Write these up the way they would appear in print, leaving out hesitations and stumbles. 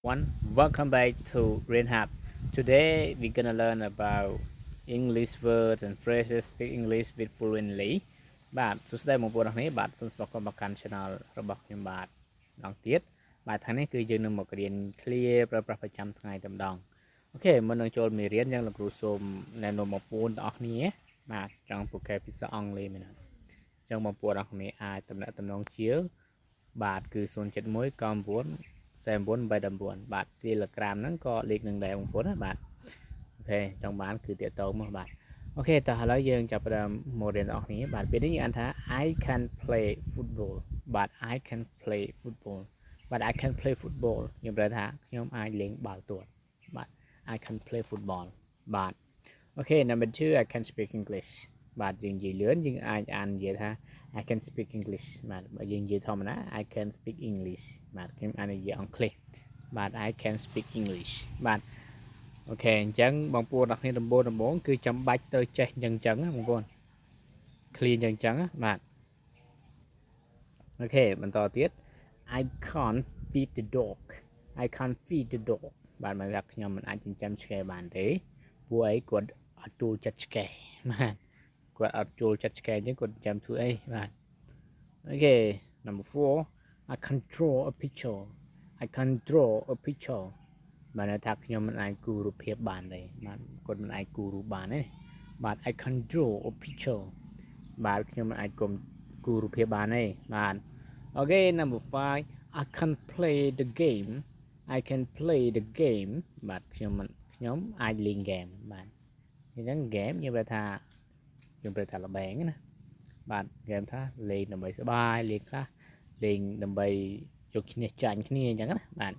Welcome back to RainHub. Today we're gonna learn about English words and phrases speak English with fluently បាទសួស្តីបងប្អូនទាំងនេះបាទសូមស្វាគមន៍មកកាន់ channel របស់ខ្ញុំបាទម្ដងទៀតបាទថ្ងៃនេះគឺយើងនឹងមករៀន clear ប្រើប្រាស់ប្រចាំថ្ងៃតែម្ដងអូខេមុននឹងចូលមេរៀនយើងលោកគ្រូសូមណែនាំបងប្អូនទាំងអស់គ្នាបាទចង់ពូកែភាសាអង់គ្លេសមែនទេអញ្ចឹងបងប្អូនទាំងអស់គ្នាអាចតំណាក់តំណងជាបាទគឺ071994989បាទ Telegram ហ្នឹងក៏លេខនឹងដែរបងប្អូនណាបាទអូខេចង់បានគឺតាក់ទងមកបាទអូខេតោះឥឡូវយើងចាប់ផ្ដើមមករៀនទាំងអស់គ្នាបាទពេលនេះយើងអានថា I can play football បាទ I can play football បាទ I can play football ខ្ញុំប្រែថាខ្ញុំអាចលេងបាល់ទាត់បាទ I can play football បាទអូខេ number 2 I can speak English បាទយើងនិយាយលឿនយើងអាចអាននិយាយថា I can speak English បាទបើយើងនិយាយធម្មតា I can speak English បាទខ្ញុំអាននិយាយអង់គ្លេសបាទ I can speak English បាទអូខេអញ្ចឹងបងប្អូនអ្នកគ្នាដំបូងគឺចាំបាច់ត្រូវចេះអញ្ចឹងបងប្អូន clear អញ្ចឹងបាទអូខេបន្តទៀត I can't feed the dog I can't feed the dog បាទមកថាខ្ញុំមិនអាចចិញ្ចឹមឆ្កែបានទេពួកអីគាត់អត់ចូលចិត្តឆ្កែបាទគាត់អត់ចូលចិត្តឆ្កែអញ្ចឹងគាត់ចិញ្ចឹមធ្វើអីបាទអូខេ number 4 I can draw a picture I can draw a picture បាទថាខ្ញុំមិនអាចគូររូបភាពបានទេបាទគាត់មិនអាចគូររូបបានទេបាទ I can draw a picture បាទខ្ញុំមិនអាចគូររូបភាពបានទេបាទអូខេ number 5 I can play the game I can play the game បាទខ្ញុំអាចលេងហ្គេមបាទអញ្ចឹងហ្គេមខ្ញុំប្រែថាល្បែងណាបាទហ្គេមថាលេងដើម្បីសប្បាយលេងខ្លះលេងដើម្បីយកឈ្នះចាញ់គ្នាអញ្ចឹងណាបាទ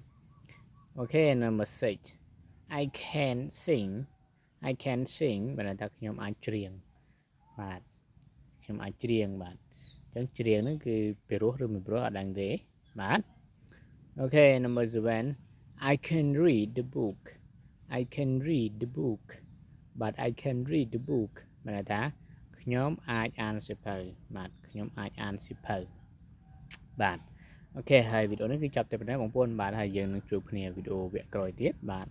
អូខេ number 6 I can sing I can sing បាទថាខ្ញុំអាចច្រៀងបាទខ្ញុំអាចច្រៀងបាទអញ្ចឹងច្រៀងហ្នឹងគឺពីរោះឬមិនពីរោះអត់ដឹងទេបាទអូខេ number 7 I can read the book I can read the book បាទ I can read the book បាទថាខ្ញុំអាចអានសៀវភៅបាទខ្ញុំអាចអានសៀវភៅបាទអូខេហើយវីដេអូនេះគឺចាប់តែប៉ុណ្ណេះបងប្អូនបាទហើយយើងនឹងជួបគ្នាវីដេអូវគ្គក្រោយទៀតបាទ